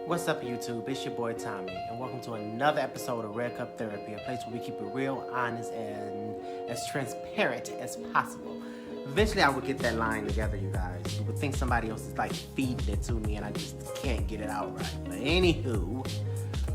What's up, YouTube? It's your boy Tommy, and welcome to another episode of Red Cup Therapy, a place where we keep it real, honest, and as transparent as possible. Eventually, I would get that line together, you guys. You would think somebody else is like feeding it to me, and I just can't get it out right. But anywho,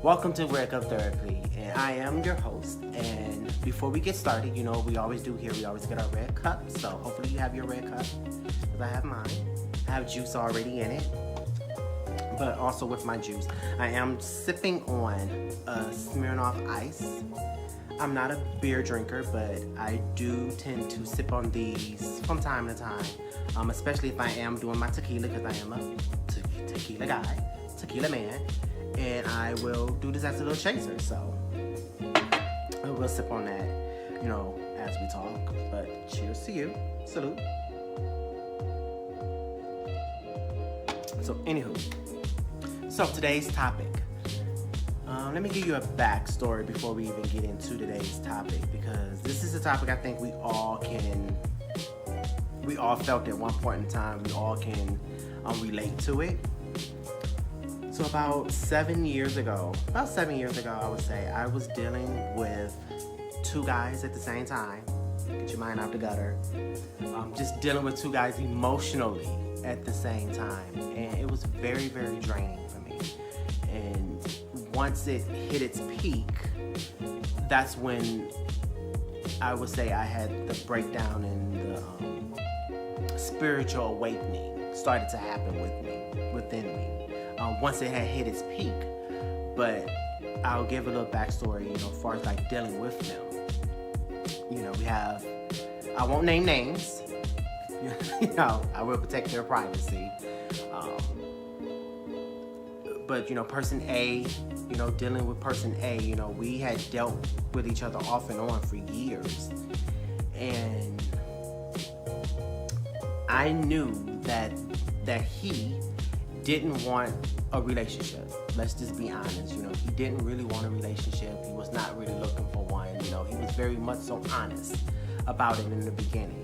welcome to Red Cup Therapy, and I am your host. And before we get started, you know, we always do here. We always get our red cup. So hopefully you have your red cup, because I have mine. I have juice already in it. But also with my juice, I am sipping on Smirnoff Ice. I'm not a beer drinker, but I do tend to sip on these from time to time, especially if I am doing my tequila, because I am a tequila guy, tequila man, and I will do this as a little chaser, so I will sip on that, you know, as we talk. But cheers to you. Salute. So, anywho. So today's topic, let me give you a backstory before we even get into today's topic, because this is a topic I think we all felt at one point in time, we all can relate to it. So about 7 years ago, I would say, I was dealing with two guys at the same time. Get your mind out the gutter. Just dealing with two guys emotionally at the same time, and it was very, very draining for me. And once it hit its peak, that's when I would say I had the breakdown and the spiritual awakening started to happen within me. Once it had hit its peak. But I'll give a little backstory, you know, as far as like dealing with them. You know, we have, I won't name names. You know, I will protect their privacy. But, you know, person A, you know, dealing with person A, you know, we had dealt with each other off and on for years. And I knew that he didn't want a relationship. Let's just be honest. You know, he didn't really want a relationship. He was not really looking for one. You know, he was very much so honest about it in the beginning.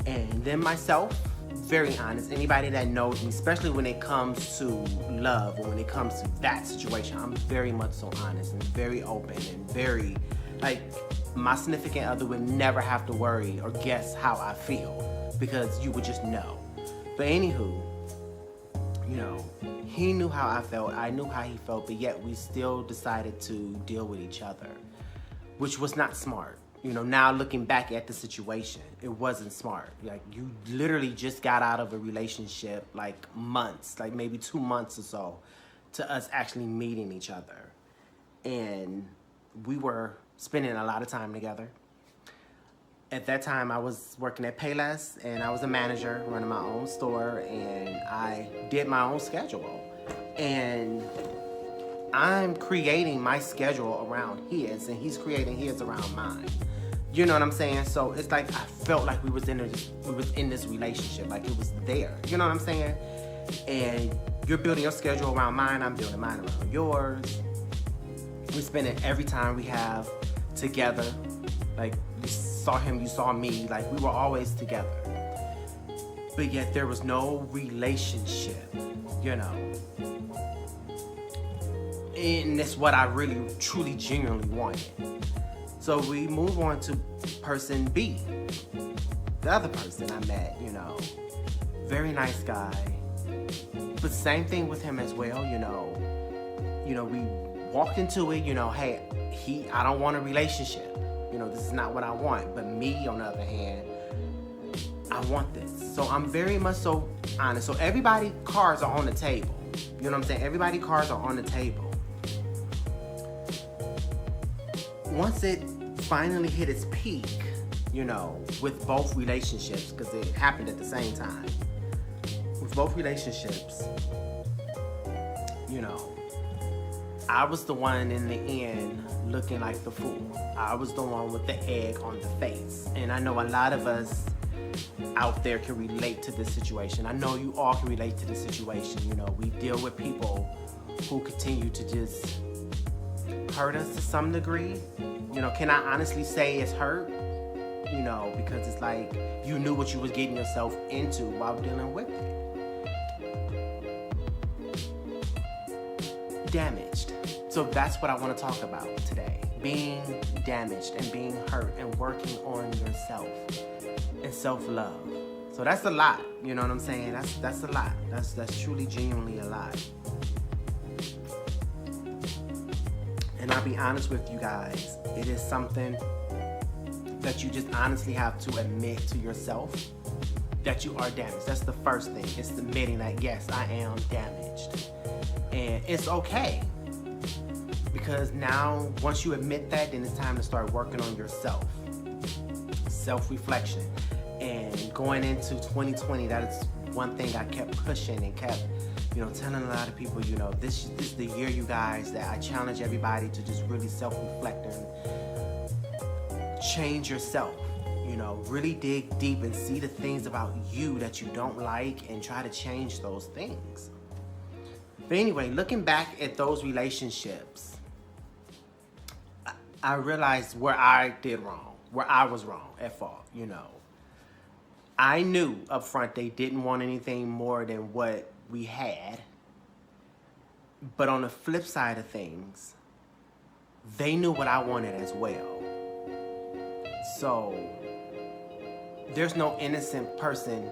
And then myself, very honest. Anybody that knows me, especially when it comes to love or when it comes to that situation, I'm very much so honest and very open and very, like, my significant other would never have to worry or guess how I feel, because you would just know. But anywho, you know, he knew how I felt, I knew how he felt, but yet we still decided to deal with each other, which was not smart. You know, now looking back at the situation, it wasn't smart. Like, you literally just got out of a relationship, like months, like maybe 2 months or so, to us actually meeting each other. And we were spending a lot of time together. At that time, I was working at Payless, and I was a manager running my own store, and I did my own schedule. And I'm creating my schedule around his, and he's creating his around mine. You know what I'm saying? So it's like I felt like we was in this relationship, like it was there. You know what I'm saying? And you're building your schedule around mine, I'm building mine around yours. We're spending every time we have together. Like, you saw him, you saw me, like we were always together. But yet there was no relationship, you know. And that's what I really, truly, genuinely wanted. So we move on to person B. The other person I met, you know, very nice guy. But same thing with him as well, you know. You know, we walked into it, you know, hey, I don't want a relationship. You know, this is not what I want. But me, on the other hand, I want this. So I'm very much so honest. So everybody's cards are on the table. You know what I'm saying? Everybody's cards are on the table. Once it finally hit its peak, you know, with both relationships, because it happened at the same time, with both relationships, you know, I was the one in the end looking like the fool. I was the one with the egg on the face. And I know a lot of us out there can relate to this situation. I know you all can relate to this situation. You know, we deal with people who continue to just hurt us to some degree. You know, can I honestly say it's hurt? You know, because it's like you knew what you was getting yourself into while dealing with it. damaged. So that's what I want to talk about today. Being damaged and being hurt and working on yourself and self-love. So that's a lot, you know what I'm saying? That's a lot. That's truly, genuinely a lot. And I'll be honest with you guys, it is something that you just honestly have to admit to yourself that you are damaged. That's the first thing. It's admitting that, yes, I am damaged. And it's okay. Because now, once you admit that, then it's time to start working on yourself. Self-reflection. And going into 2020, that is one thing I kept pushing and kept, telling a lot of people, this is the year, you guys, that I challenge everybody to just really self-reflect and change yourself. Really dig deep and see the things about you that you don't like and try to change those things. But anyway, looking back at those relationships, I realized where I did wrong, where I was wrong at fault, I knew up front they didn't want anything more than what we had. But on the flip side of things, they knew what I wanted as well. So there's no innocent person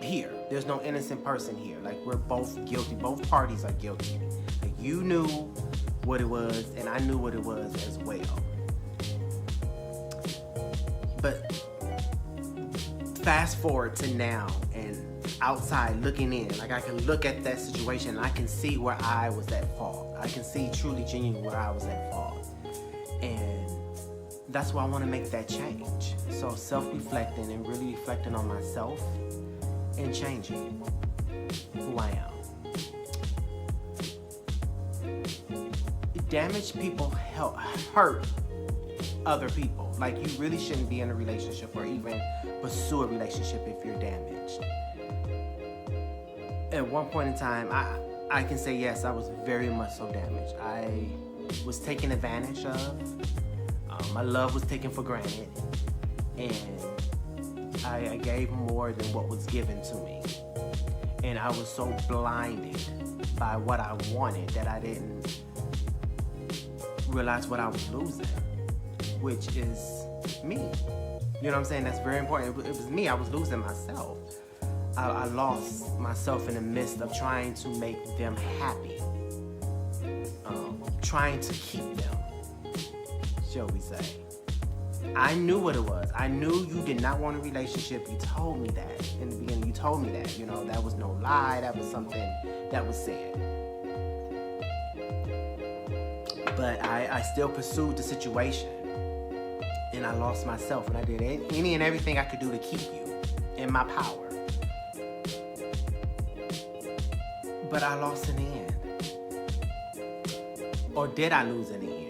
here. There's no innocent person here. Like, we're both guilty. Both parties are guilty. Like, you knew what it was, and I knew what it was as well. But fast forward to now, and outside looking in, like, I can look at that situation and I can see where I was at fault. I can see truly, genuinely where I was at fault. And that's why I want to make that change. So self-reflecting and really reflecting on myself and changing who I am. Damaged people hurt other people. Like, you really shouldn't be in a relationship or even pursue a relationship if you're damaged. At one point in time, I can say yes, I was very much so damaged. I was taken advantage of. My love was taken for granted, and I gave more than what was given to me. And I was so blinded by what I wanted that I didn't realize what I was losing, which is me. You know what I'm saying? That's very important. It was me. I was losing myself. I lost myself in the midst of trying to make them happy, trying to keep them, shall we say. I knew what it was. I knew you did not want a relationship. You told me that in the beginning. You told me that. That was no lie. That was something that was said. But I still pursued the situation. And I lost myself. And I did any and everything I could do to keep you in my power. But I lost in the end. Or did I lose in the end?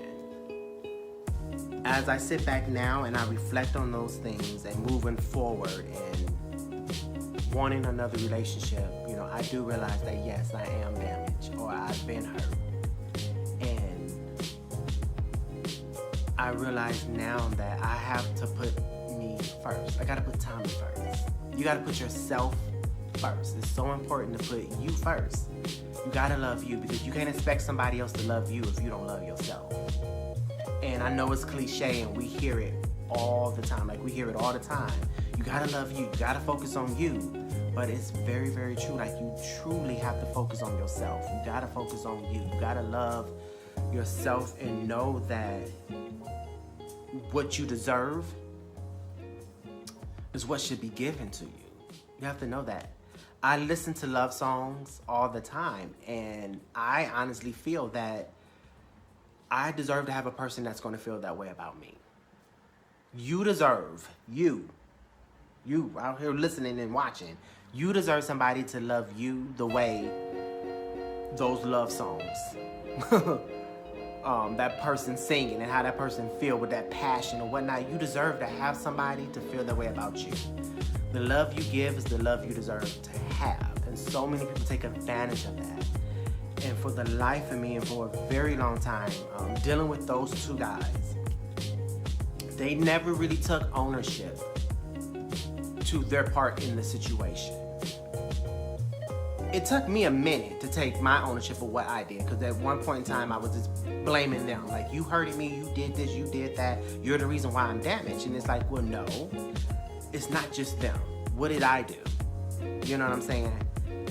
As I sit back now and I reflect on those things and moving forward and wanting another relationship, I do realize that yes, I am damaged or I've been hurt. And I realize now that I have to put me first. I gotta put Tommy first. You gotta put yourself first. It's so important to put you first. You gotta love you, because you can't expect somebody else to love you if you don't love yourself. And I know it's cliche and we hear it all the time. Like, we hear it all the time. You gotta love you. You gotta focus on you. But it's very, very true. Like, you truly have to focus on yourself. You gotta focus on you. You gotta love yourself and know that what you deserve is what should be given to you. You have to know that. I listen to love songs all the time, and I honestly feel that I deserve to have a person that's going to feel that way about me. You deserve, you out here listening and watching, you deserve somebody to love you the way those love songs, that person singing and how that person feel with that passion or whatnot. You deserve to have somebody to feel that way about you. The love you give is the love you deserve to have. And so many people take advantage of that. And for the life of me, and for a very long time, dealing with those two guys, they never really took ownership to their part in the situation. it took me a minute to take my ownership of what I did, because at one point in time I was just blaming them, like, you hurted me, you did this, you did that, you're the reason why I'm damaged. And it's like, well, no, it's not just them. What did I do? You know what I'm saying?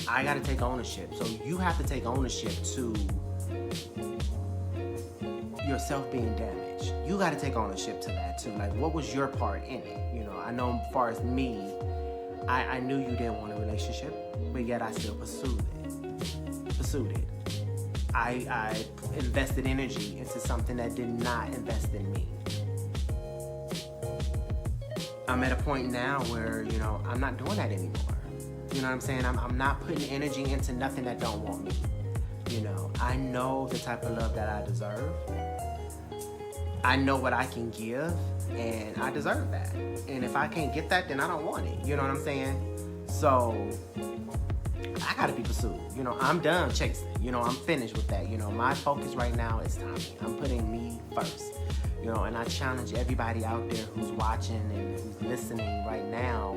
I got to take ownership. So you have to take ownership to yourself being damaged. You got to take ownership to that too. Like, what was your part in it? You know, I know as far as me, I knew you didn't want a relationship, but yet I still pursued it. I invested energy into something that did not invest in me. I'm at a point now where, you know, I'm not doing that anymore. You know what I'm saying? I'm not putting energy into nothing that don't want me. You know, I know the type of love that I deserve. I know what I can give, and I deserve that. And if I can't get that, then I don't want it. You know what I'm saying? So I gotta be pursued. You know, I'm done chasing. You know, I'm finished with that. You know, my focus right now is Tommy. I'm putting me first. You know, and I challenge everybody out there who's watching and who's listening right now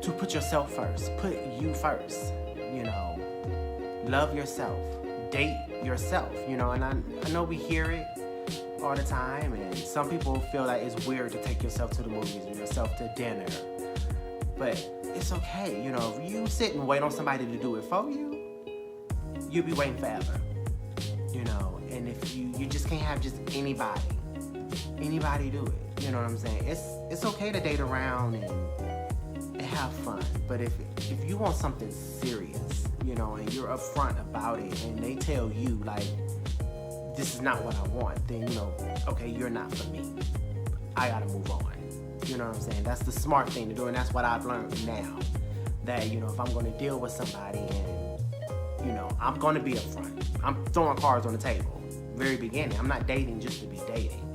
to put yourself first. Put you first. You know, love yourself. Date yourself. You know, and I know we hear it all the time, and some people feel like it's weird to take yourself to the movies or yourself to dinner. But it's okay. You know, if you sit and wait on somebody to do it for you, you'll be waiting forever. You know, and if you just can't have just anybody do it. You know what I'm saying? It's okay to date around and have fun. But if you want something serious, you know, and you're upfront about it, and they tell you like, this is not what I want, then, you know, okay, you're not for me. I gotta move on. You know what I'm saying? That's the smart thing to do, and that's what I've learned now. That, you know, if I'm gonna deal with somebody and, you know, I'm gonna be upfront. I'm throwing cards on the table. Very beginning. I'm not dating just to be dating.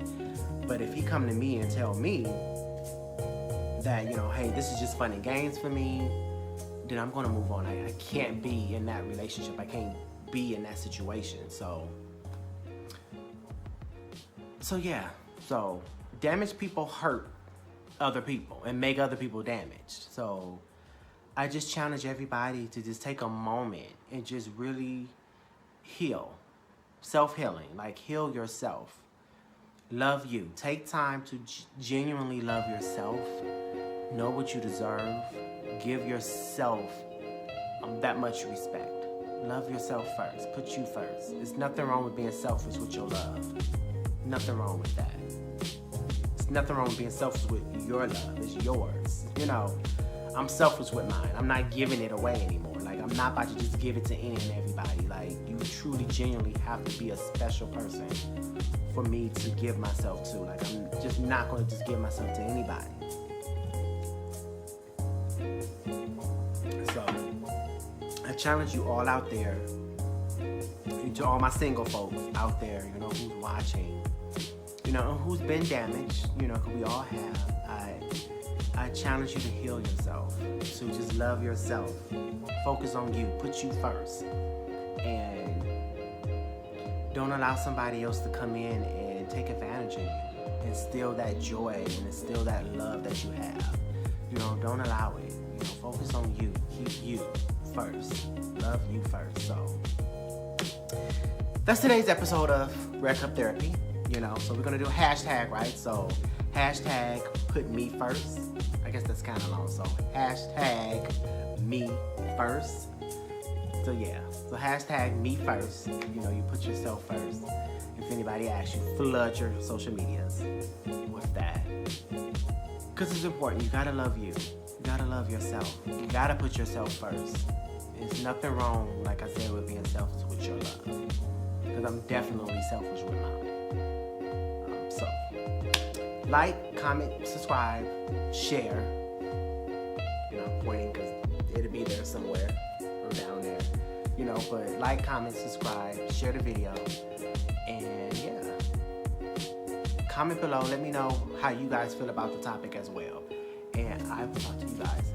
But if he come to me and tell me that, you know, hey, this is just fun and games for me, then I'm gonna move on. I can't be in that relationship. I can't be in that situation. So yeah. So damaged people hurt other people and make other people damaged. So I just challenge everybody to just take a moment and just really heal. Self-healing. Like, heal yourself. Love you. Take time to genuinely love yourself. Know what you deserve. Give yourself that much respect. Love yourself first. Put you first. There's nothing wrong with being selfish with your love. Nothing wrong with that. There's nothing wrong with being selfish with your love. It's yours. You know, I'm selfish with mine. I'm not giving it away anymore. Like, I'm not about to just give it to any and everybody. Like, you truly, genuinely have to be a special person for me to give myself to. Like, I'm just not going to just give myself to anybody. So, I challenge you all out there, to all my single folks out there, you know, who's watching, you know, who's been damaged, you know, because we all have. I challenge you to heal yourself, to just love yourself, focus on you, put you first, and don't allow somebody else to come in and take advantage of you and steal that joy and steal that love that you have. You know, don't allow it. You know, focus on you, keep you first, love you first. So that's today's episode of Red Cup Therapy. You know, so we're gonna do a hashtag, right? So hashtag put me first. I guess that's kind of long. So hashtag me first. So yeah, so hashtag me first. You know, you put yourself first. If anybody asks you, flood your social medias with that. Because it's important. You gotta love you. You gotta love yourself. You gotta put yourself first. There's nothing wrong, like I said, with being selfish with your love. Because I'm definitely selfish with mine. So, like, comment, subscribe, share. You know, pointing because it'll be there somewhere or down there. You know, but like, comment, subscribe, share the video, and yeah. Comment below. Let me know how you guys feel about the topic as well. And I will talk to you guys